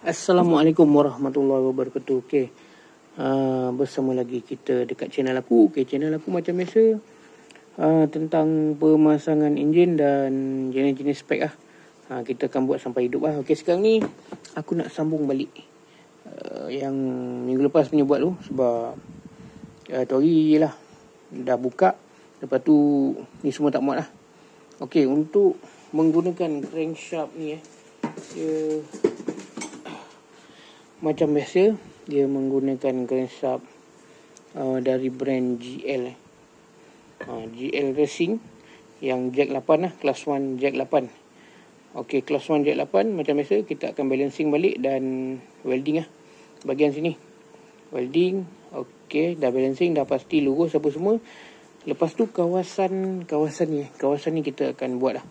Assalamualaikum warahmatullahi wabarakatuh. Okey. Bersama lagi kita dekat channel aku. Okey, channel aku macam biasa tentang pemasangan enjin dan jenis-jenis spek lah. Kita akan buat sampai hidup lah. Okey, sekarang ni aku nak sambung balik yang minggu lepas punya buat tu, sebab tu hari lah dah buka. Lepas tu ni semua tak muat lah. Okey, untuk menggunakan crankshaft ni dia macam biasa, dia menggunakan crankshaft dari brand GL GL Racing yang jack 8 lah, class 1 jack 8. Okey, class 1 jack 8 macam biasa kita akan balancing balik dan welding lah bahagian sini. Welding, okey, dah balancing, dah pasti lurus apa semua. Lepas tu kawasan ni kita akan buat lah.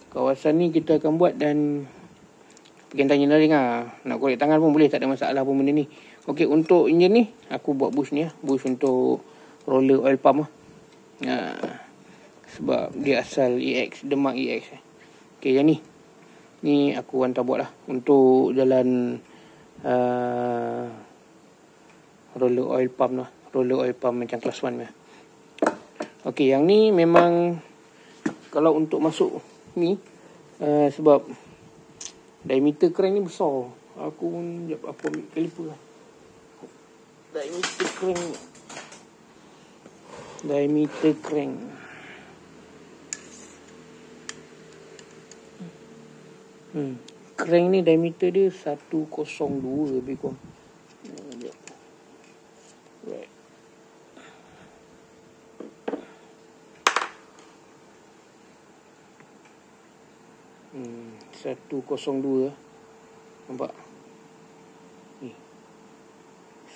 Kawasan ni kita akan buat dan bahagian tanya naring lah. Nak korek tangan pun boleh, tak ada masalah pun benda ni. Okey, untuk enjin ni aku buat bush ni lah. Bush untuk roller oil pump lah. Sebab dia asal EX, Demak EX. Okey, yang ni aku hantar buat lah untuk jalan roller oil pump lah. Roller oil pump macam class 1 lah. Okey, yang ni memang kalau untuk masuk ni sebab diameter crank ni besar. Aku pun apa ambil kaliper lah. Diameter crank. Crank ni diameter dia 102 lebih kurang. Right. Hmm, 102. Nampak? Ni.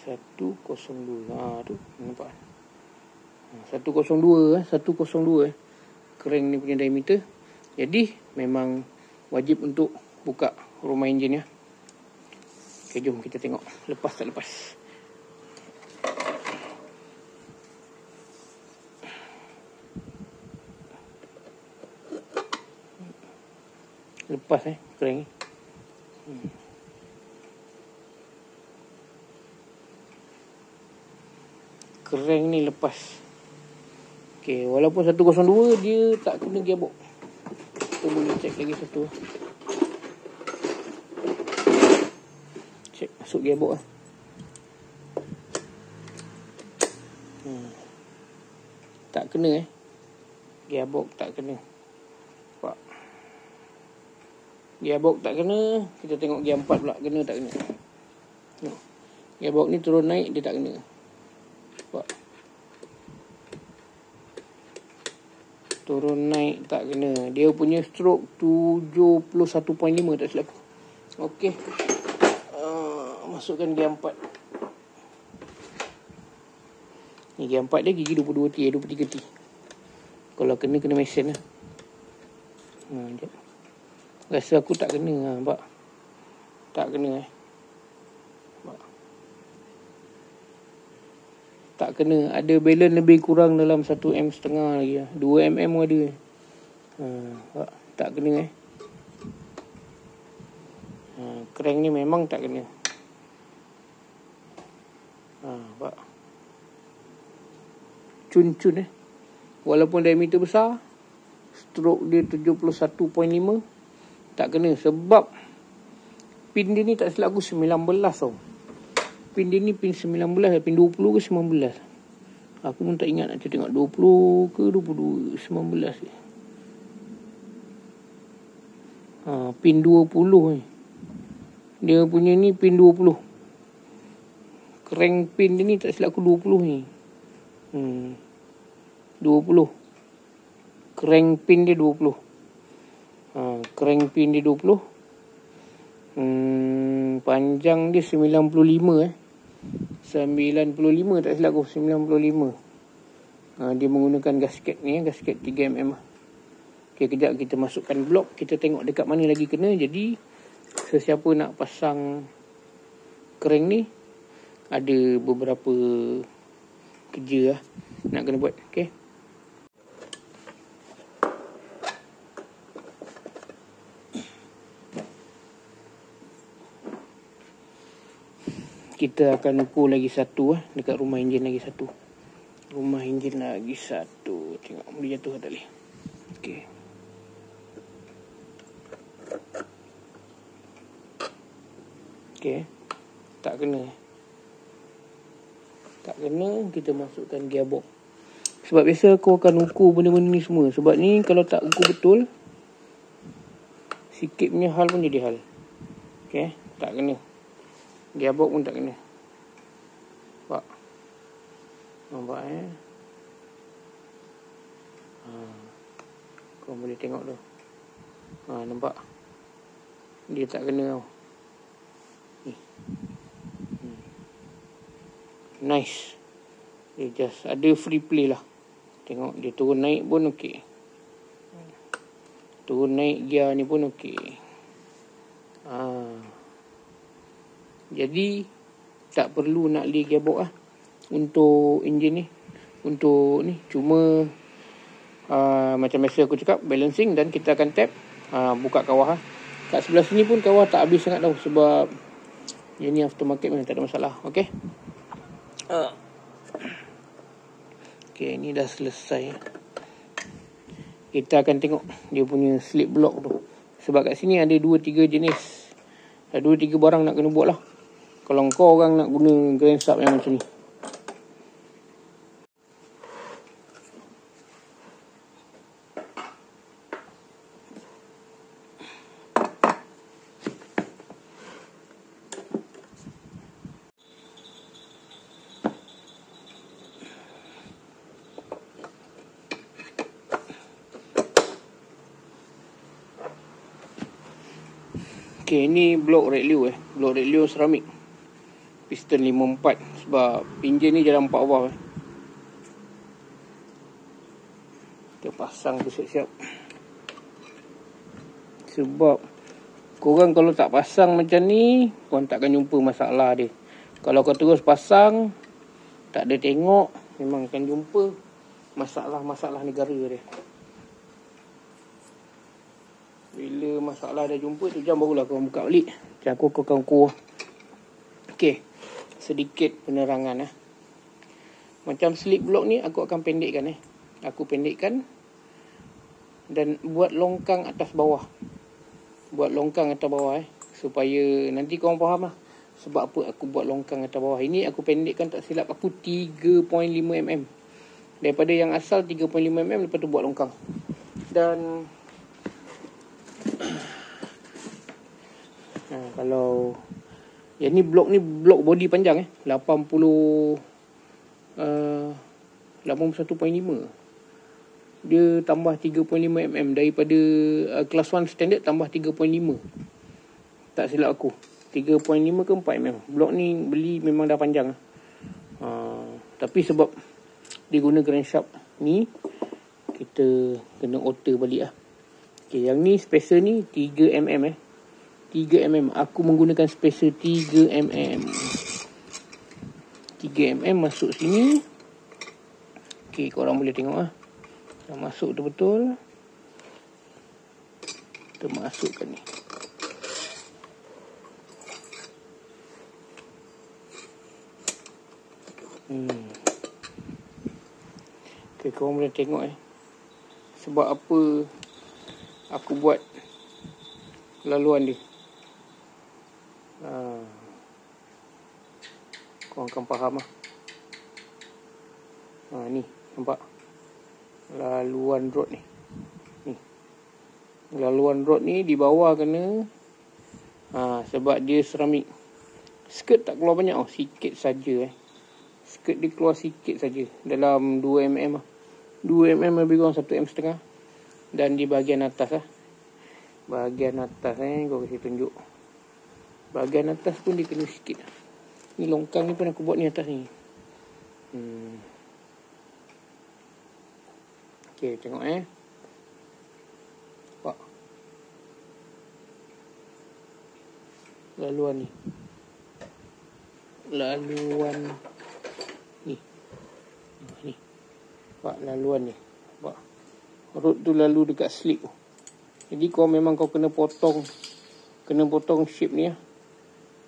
102. Tu nampak. 102 crank ni punya diameter. Jadi memang wajib untuk buka rumah enjin ya. Okey, jom kita tengok lepas tak lepas. Lepas crank ni. Crank ni lepas. Okey, walaupun 102 dia tak kena gearbox. Kita boleh check lagi satu. Check masuk gearbox lah. Tak kena gearbox tak kena. Nampak? Gearbox tak kena. Kita tengok gear 4 pula kena tak kena. No. Gearbox ni turun naik dia tak kena. Nampak? Turun naik tak kena. Dia punya stroke 71.5 tak silap aku. Okey. Masukkan gear 4. Ni gear 4 dia gigi 22T, 23T. Kalau kena mesin lah. Sekejap. Rasa aku tak kena lah, nampak? Tak kena nampak? Tak kena. Ada balance lebih kurang dalam 1,5 m lagi lah. 2 mm ada. Tak kena crank ni memang tak kena. Nampak? Cun-cun walaupun diameter besar, stroke dia 71.5, tak kena. Sebab pin dia ni tak silap aku 19 tau. Pin dia ni pin 19, pin 20 ke 19. Aku pun tak ingat nak tengok 20 ke 22, 19 ke. Pin 20 ni. Dia punya ni pin 20. Crank pin dia ni tak silap aku 20 ni. 20. Crank pin dia 20. Crank pin dia 20. Panjang dia 95 95 tak silap aku, 95. Dia menggunakan gasket ni, gasket 3mm. Okey, kejap kita masukkan blok, kita tengok dekat mana lagi kena. Jadi sesiapa nak pasang crank ni ada beberapa kerja lah nak kena buat. Okey. kita akan ukur lagi satu dekat rumah enjin lagi satu. Rumah enjin lagi satu. Tengok boleh jatuh tak boleh. Okey. Okey. Tak kena. Tak kena, kita masukkan gearbox. Sebab biasa aku akan ukur benda-benda ni semua. Sebab ni kalau tak ukur betul, sikit punya hal pun jadi hal. Okey, tak kena. Gearbox pun tak kena. Nampak? Nampak kau boleh tengok tu. Nampak? Dia tak kena tau. Ni. Nice. Dia just ada free play lah. Tengok dia turun naik pun okey. Turun naik gear ni pun okey. Jadi tak perlu nak li gearbox untuk enjin ni. Untuk ni cuma macam biasa aku cakap, balancing, dan kita akan tap buka kawah. Kat sebelah sini pun kawah tak habis sangat tau, sebab yang ni aftermarket memang tak ada masalah. Okey. Okey, ni dah selesai. Kita akan tengok dia punya slip block tu. Sebab kat sini ada 2-3 jenis. Ada 2-3 barang nak kena buat lah. Kalau kau orang nak guna grand sub yang macam ni. Okey, ni blok red liu Blok red liu seramik. Piston 54 sebab enjin ni jalan 4 valve. Kita pasang tu siap-siap. Sebab korang kalau tak pasang macam ni, korang takkan jumpa masalah dia. Kalau kau terus pasang, tak ada tengok, memang akan jumpa masalah-masalah negara dia. Bila masalah dah jumpa tu jam barulah kau buka balik. Macam aku akan ukur. Okey. Sedikit penerangan Macam slip block ni aku akan pendekkan Aku pendekkan dan buat longkang atas bawah. Buat longkang atas bawah supaya nanti korang faham lah sebab apa aku buat longkang atas bawah. Ini aku pendekkan, tak silap aku 3.5 mm. Daripada yang asal 3.5 mm, lepas tu buat longkang. Dan kalau yang ni blok body panjang 81.5. Dia tambah 3.5 mm daripada kelas 1 standard, tambah 3.5. Tak silap aku 3.5 ke 4 mm. Blok ni beli memang dah panjang. Tapi sebab dia guna grand shaft ni, kita kena alter balik Okay, yang ni spacer ni 3 mm 3 mm. Aku menggunakan spacer 3 mm. 3 mm masuk sini. Okay, korang boleh tengok dah masuk tu betul. Kita masukkan ni. Okay, korang boleh tengok sebab apa aku buat laluan dia. Korang akan faham ni nampak laluan rod ni. Laluan rod ni di bawah kena sebab dia seramik. Skirt tak keluar banyak sikit saja Skirt dia keluar sikit saja, dalam 2 mm 2 mm lebih kurang 1 mm. Dan di bahagian atas bahagian atas kau kasi tunjuk. Bahagian atas pun dia kena sikit. Ni longkang ni pun aku buat ni atas ni. Okay, tengok Nampak laluan ni. Laluan ni. Ni. Nampak laluan ni. Nampak. Rod tu lalu dekat slip. Jadi kau memang kau kena potong shape ni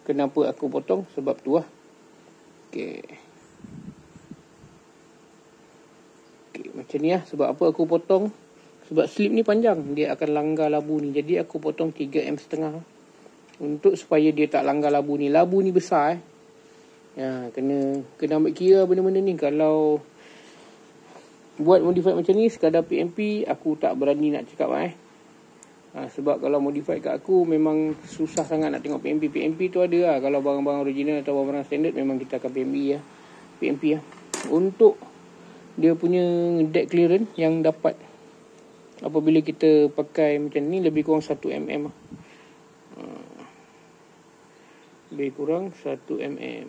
Kenapa aku potong? Sebab tu Okey. Okey, macam ni lah. Sebab apa aku potong? Sebab slip ni panjang, dia akan langgar labu ni. Jadi aku potong 3M setengah untuk supaya dia tak langgar labu ni. Labu ni besar ya, kena ambil kira benda-benda ni. Kalau buat modified macam ni sekadar PMP, aku tak berani nak cakap sebab kalau modified kat aku memang susah sangat nak tengok PMP. PMP tu ada lah. Kalau barang-barang original atau barang standard memang kita akan PMP lah. Untuk dia punya deck clearance yang dapat apabila kita pakai macam ni lebih kurang 1 mm lah. Lebih kurang 1 mm.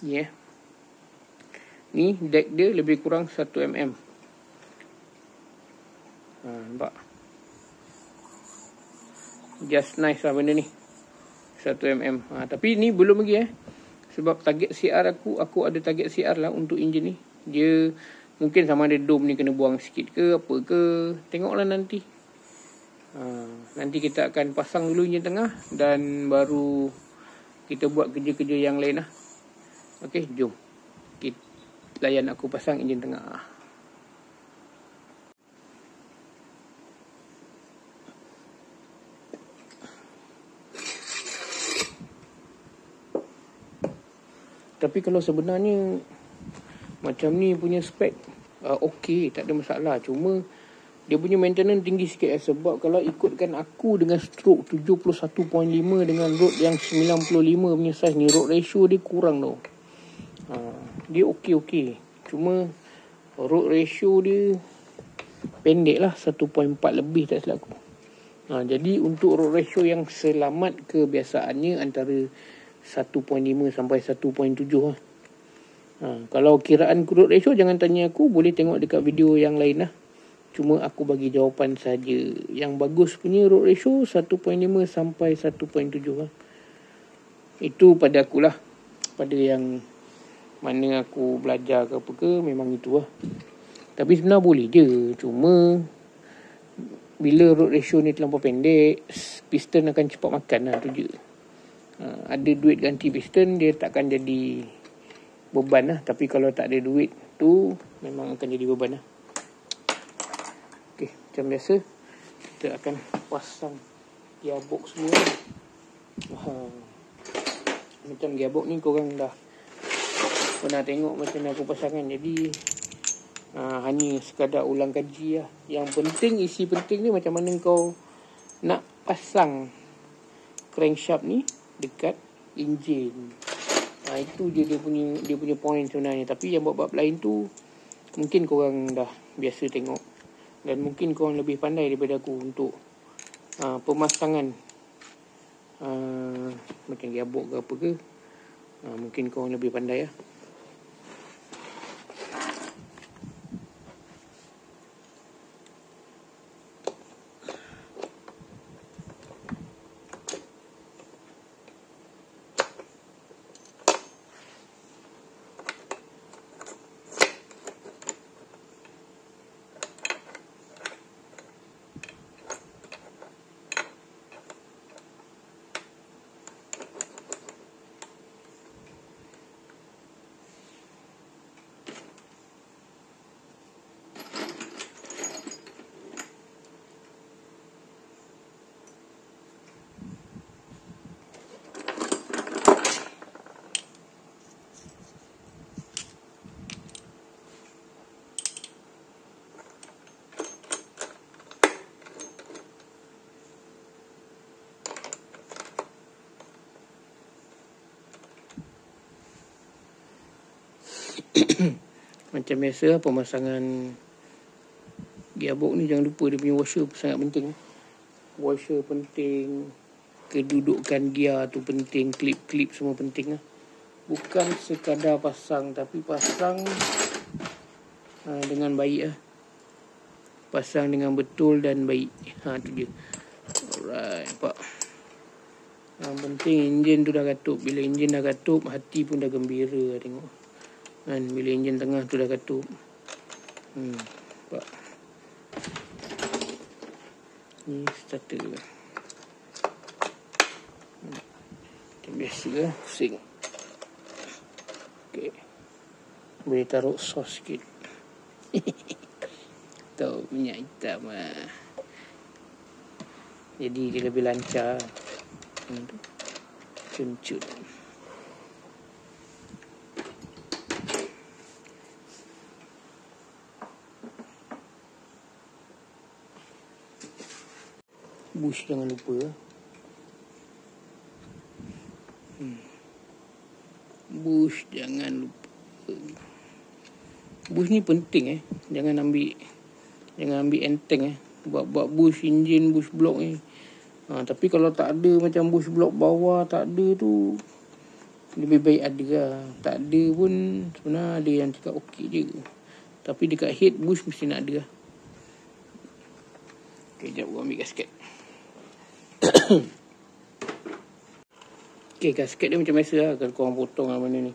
Ya. Ni deck dia lebih kurang 1 mm. Nampak? Just nice lah benda ni. 1 mm. Tapi ni belum lagi sebab target CR aku ada target CR lah untuk enjin ni. Dia mungkin sama ada dome ni kena buang sikit ke apa ke. Tengoklah nanti. Nanti kita akan pasang dulu enjin tengah dan baru kita buat kerja-kerja yang lain lah. Okey, jom. Kita layan aku pasang enjin tengah. Tapi kalau sebenarnya macam ni punya spek okey, tak ada masalah. Cuma dia punya maintenance tinggi sikit sebab kalau ikutkan aku dengan stroke 71.5 dengan road yang 95 punya size ni, road ratio dia kurang tau. Dia okey. Cuma road ratio dia pendek lah, 1.4 lebih tak silap aku. Jadi untuk road ratio yang selamat kebiasaannya antara 1.5 sampai 1.7 lah. Kalau kiraan road ratio jangan tanya aku, boleh tengok dekat video yang lain lah. Cuma aku bagi jawapan saja. Yang bagus punya road ratio 1.5 sampai 1.7 lah. Itu pada akulah. Pada yang mana aku belajar ke apa ke, memang itu lah. Tapi sebenarnya boleh je. Cuma bila road ratio ni terlampau pendek, piston akan cepat makan lah, tu je. Ada duit ganti piston, dia takkan jadi beban lah. Tapi kalau tak ada duit tu, memang akan jadi beban lah. Okey, macam biasa kita akan pasang gearbox semua. Macam gearbox ni korang dah pernah tengok macam mana aku pasang kan. Jadi hanya sekadar ulang kaji lah. Yang penting, isi penting ni macam mana kau nak pasang crankshaft ni dekat enjin. Itu je dia punya point sebenarnya. Tapi yang bab-bab lain tu mungkin korang dah biasa tengok, dan mungkin korang lebih pandai daripada aku untuk pemasangan macam gearbox ke apa ke. Mungkin korang lebih pandai lah. Macam biasa pemasangan gearbox ni, jangan lupa dia punya washer sangat penting. Washer penting, kedudukan gear tu penting, klip-klip semua penting lah. Bukan sekadar pasang, tapi pasang dengan baik lah. Pasang dengan betul dan baik. Tu je. Alright, nampak. Yang penting enjin tu dah katup. Bila enjin dah katup, hati pun dah gembira lah tengok. Bila enjin tengah tu dah katup. Nampak. Ni starter. Biasa lah, pusing. Okay. Boleh taruh sos sikit. Tahu minyak hitam lah. Jadi dia lebih lancar. Cun-cun. Bush jangan lupa. Bush jangan lupa. Bush ni penting Jangan ambil enteng buat bush enjin, bush block ni. Tapi kalau tak ada macam bush block bawah tak ada tu, lebih baik ada lah. Tak ada pun sebenarnya ada yang cakap okey je. Tapi dekat head bush mesti nak ada lah. Okay, sekejap gua ambil gasket. Okay, gasket dia macam biasa lah. Kalau korang potong lah mana ni.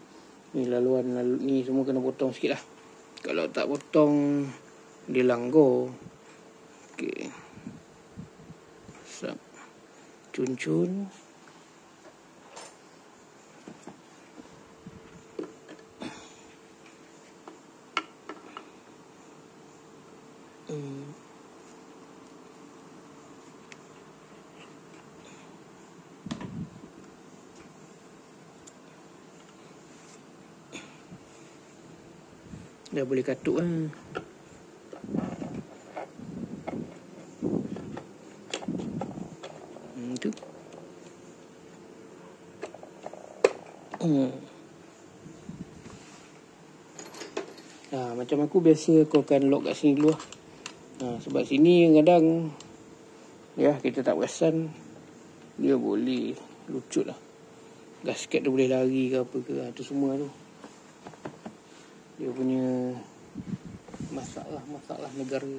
Ni laluan ni semua kena potong sikit lah. Kalau tak potong dia langgar. Okay. Sap. Cun-cun. Dah boleh katuk lah. Tu. Macam aku biasa aku akan lock kat sini dulu lah. Sebab sini kadang kita tak perasan dia boleh lucut lah. Gasket tu boleh lari ke apa ke. Tu semua tu dia punya masalah negara.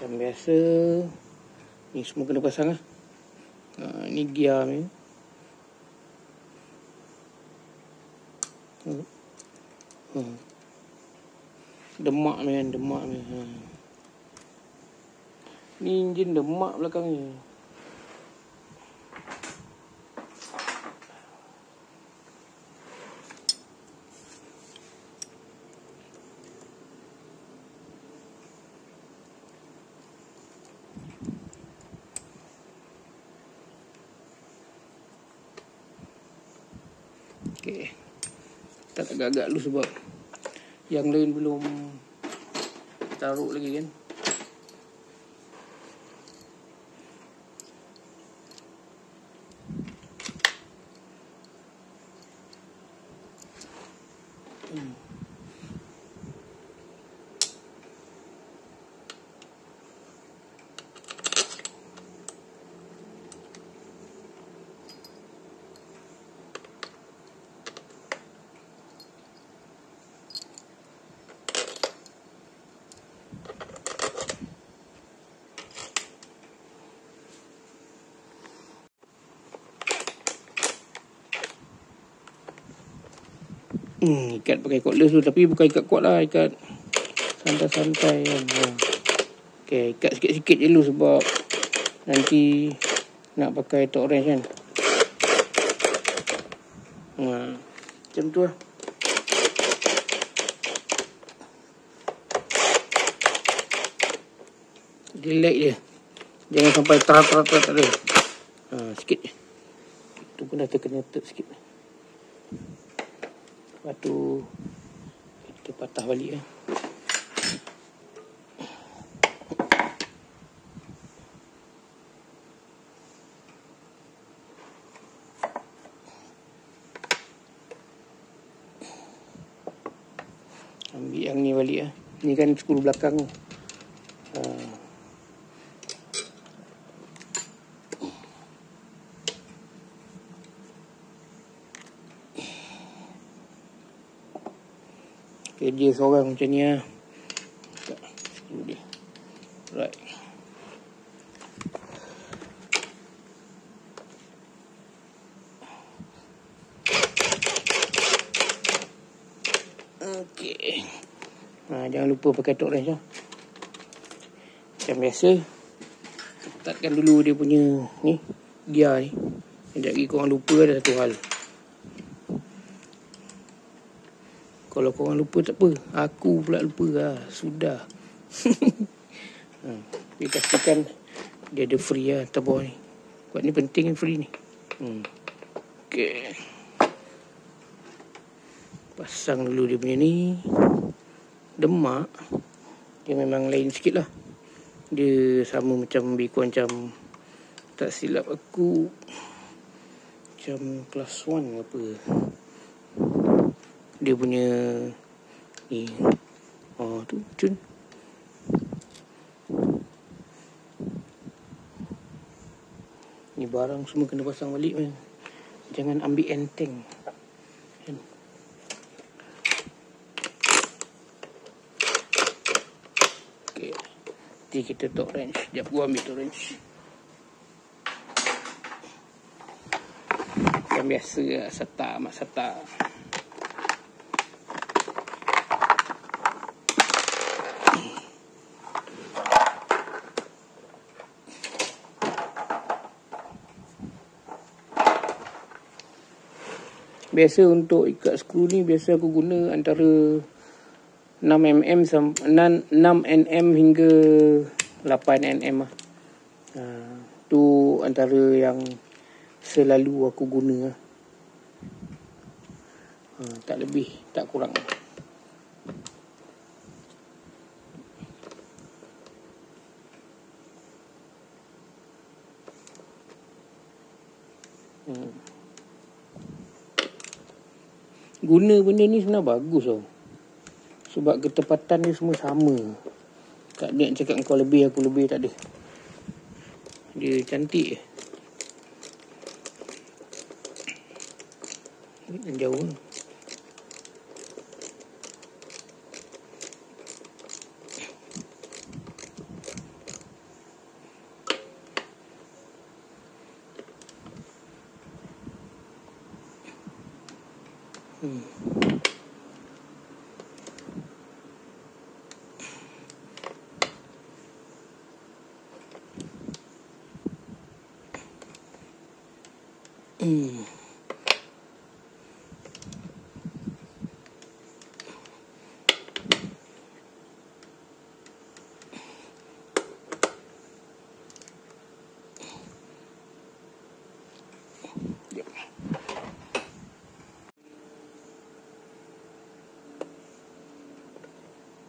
Macam biasa ni semua kena pasang lah. Ni gear ni. Demak ni kan, Ni enjin demak belakang ni. Okay. Tak agak-agak dulu sebab yang lain belum taruh lagi kan. Ikat pakai cordless dulu, tapi bukan ikat kuat lah, ikat santai-santai kan. Okay, ikat sikit-sikit je dulu sebab nanti nak pakai torque wrench kan. Macam tu lah. Relax je, jangan sampai terat-terat tak ada. Sikit je. Itu pun dah terkena sikit. Lepas tu kita patah balik lah. Ambil yang ni balik lah. Ni kan skru belakang tu. Kerja seorang macam ni lah. Tak, skru dia. Right. Okey. Jangan lupa pakai torque wrench lah. Macam biasa, ketatkan dulu dia punya ni, gear ni. Sekejap lagi korang lupa ada satu hal. Kalau korang lupa tak apa, aku pula lupa lah. Sudah. Tapi pastikan dia ada free lah tabor ni. Buat ni penting free ni. Okey. Pasang dulu dia punya ni. Demak dia memang lain sikit lah. Dia sama macam lebih kurang macam, tak silap aku, macam kelas 1 apa. Dia punya ni. Tu cun. Ni barang semua kena pasang balik man. Jangan ambil enteng. Okey. Nanti kita torque wrench. Sekejap gua ambil torque wrench. Yang biasa lah, setar mak setar. Biasa untuk ikat skru ni, biasa aku guna antara 6mm hingga 8mm lah. Tu antara yang selalu aku guna lah. Tak lebih, tak kurang. Guna benda ni sebenarnya bagus tau. Sebab ketepatan dia semua sama. Tak ada yang cakap kau lebih, aku lebih, tak ada. Dia cantik je. Jauh.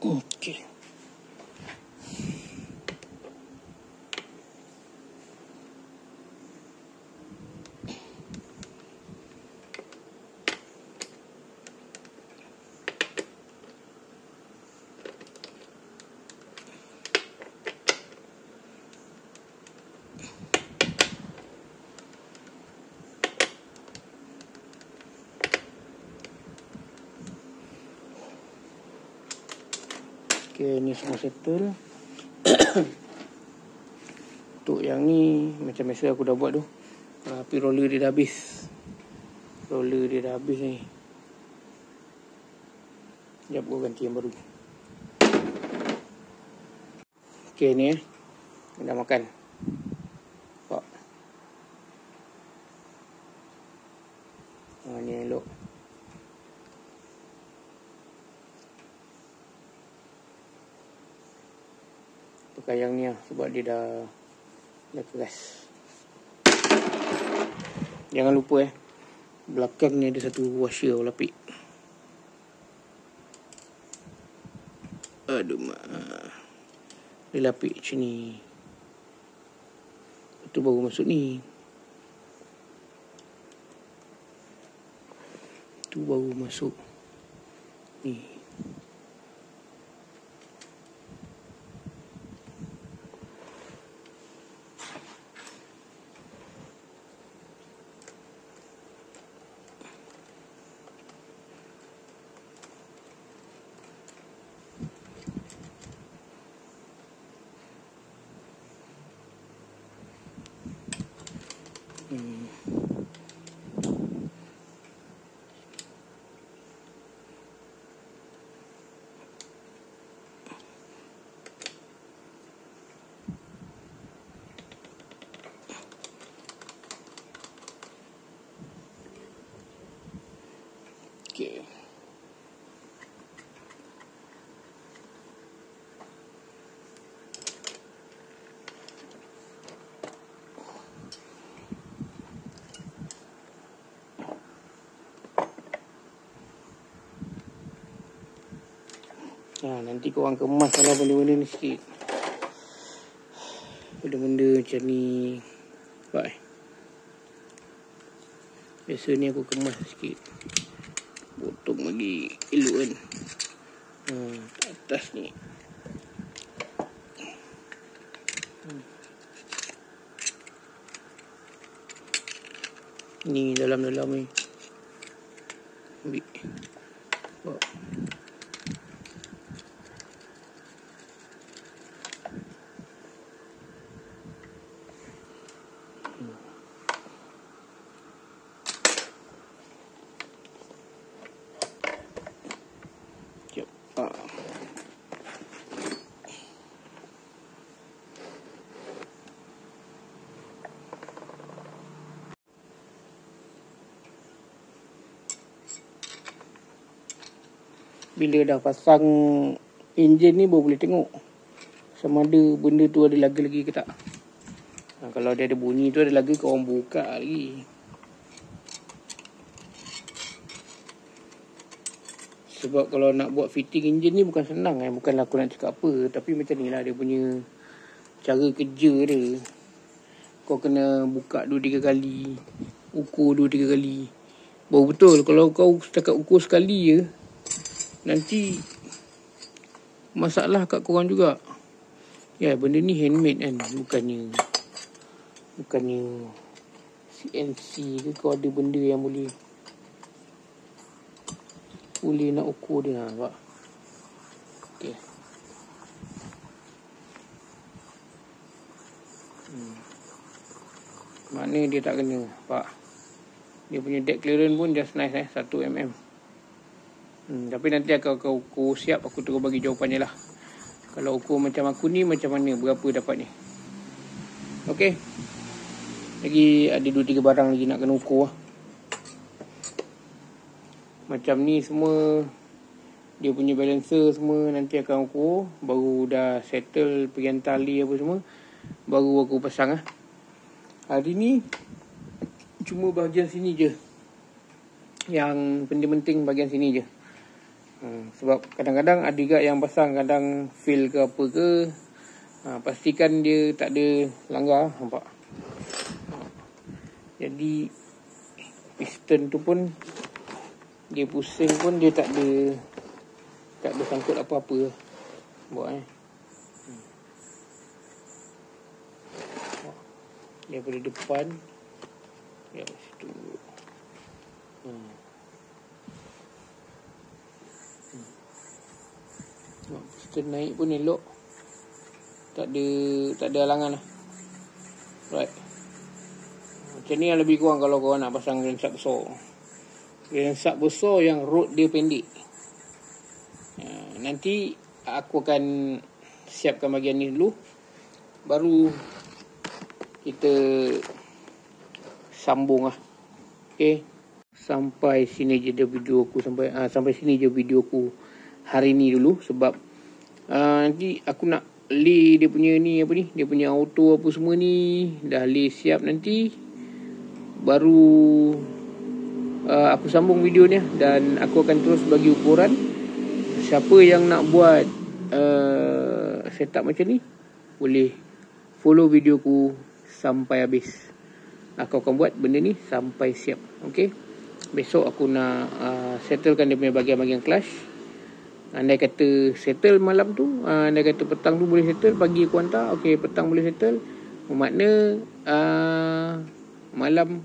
Okey. Okay, ni semua settle. Untuk yang ni macam biasa aku dah buat tu. Tapi roller dia dah habis. Roller dia dah habis ni. Sekejap gua ganti yang baru. Okay ni dah makan. Nampak? Ni elok. Pakai yang ni lah, sebab dia dah keras. Jangan lupa belakang ni ada satu washer lapik. Aduh mak. Dia lapik macam ni. Itu baru masuk ni. Itu baru masuk ni. Okey. Nanti korang kemas lah benda-benda ni sikit. Benda-benda macam ni. Nampak biasa ni aku kemas sikit. Potong lagi elok kan. Atas ni. Ni dalam-dalam ni. Ambil. Nampak. Bila dah pasang enjin ni baru boleh tengok sama ada benda tu ada laga lagi ke tak. Kalau dia ada bunyi tu ada laga, korang buka lagi. Sebab kalau nak buat fitting enjin ni bukan senang kan. Bukanlah aku nak cakap apa, tapi macam ni lah dia punya cara kerja dia. Kau kena buka 2-3 kali, ukur 2-3 kali baru betul. Kalau kau setakat ukur sekali je, nanti masalah kat korang juga. Ya, benda ni handmade kan. Bukannya CNC ke. Kau ada benda yang boleh nak ukur dia. Nampak? Okay. Mana dia tak kena. Nampak? Dia punya deck clearance pun just nice 1 mm. Tapi nanti aku ukur siap, aku terus bagi jawapannya lah. Kalau ukur macam aku ni, macam mana, berapa dapat ni. Okey. Lagi ada 2-3 barang lagi nak kena ukur lah. Macam ni semua, dia punya balancer semua nanti akan ukur. Baru dah settle pegang tali apa semua, baru aku pasang lah. Hari ni cuma bahagian sini je, yang penting-penting bahagian sini je. Sebab kadang-kadang ada juga yang pasang, kadang fail ke apa ke. Pastikan dia tak ada langgar. Nampak? Jadi piston tu pun dia pusing pun dia tak ada sangkut apa-apa. Buat daripada depan ya situ. Piston naik pun elok. Tak ada halangan lah. Right. Macam ni yang lebih kurang kalau korang nak pasang gensap besar. Gensap besar yang rod dia pendek. Nanti aku akan siapkan bahagian ni dulu, baru kita sambung lah. Okay. Sampai sini je video aku. Sampai sini je video aku hari ni dulu. Sebab nanti aku nak lay dia punya ni, dia punya auto apa semua ni. Dah lay siap, nanti baru aku sambung video ni. Dan aku akan terus bagi ukuran. Siapa yang nak buat setup macam ni, boleh follow video ku sampai habis. Aku akan buat benda ni sampai siap. Okay. Besok aku nak settlekan dia punya bahagian-bahagian clutch. Andai kata settle malam tu, andai kata petang tu boleh settle, pagi aku hantar. Okay, petang boleh settle, bermakna malam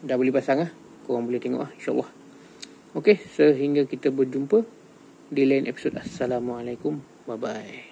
dah boleh pasang lah. Korang boleh tengok lah, insyaAllah. Okay, sehingga kita berjumpa di lain episod. Assalamualaikum. Bye-bye.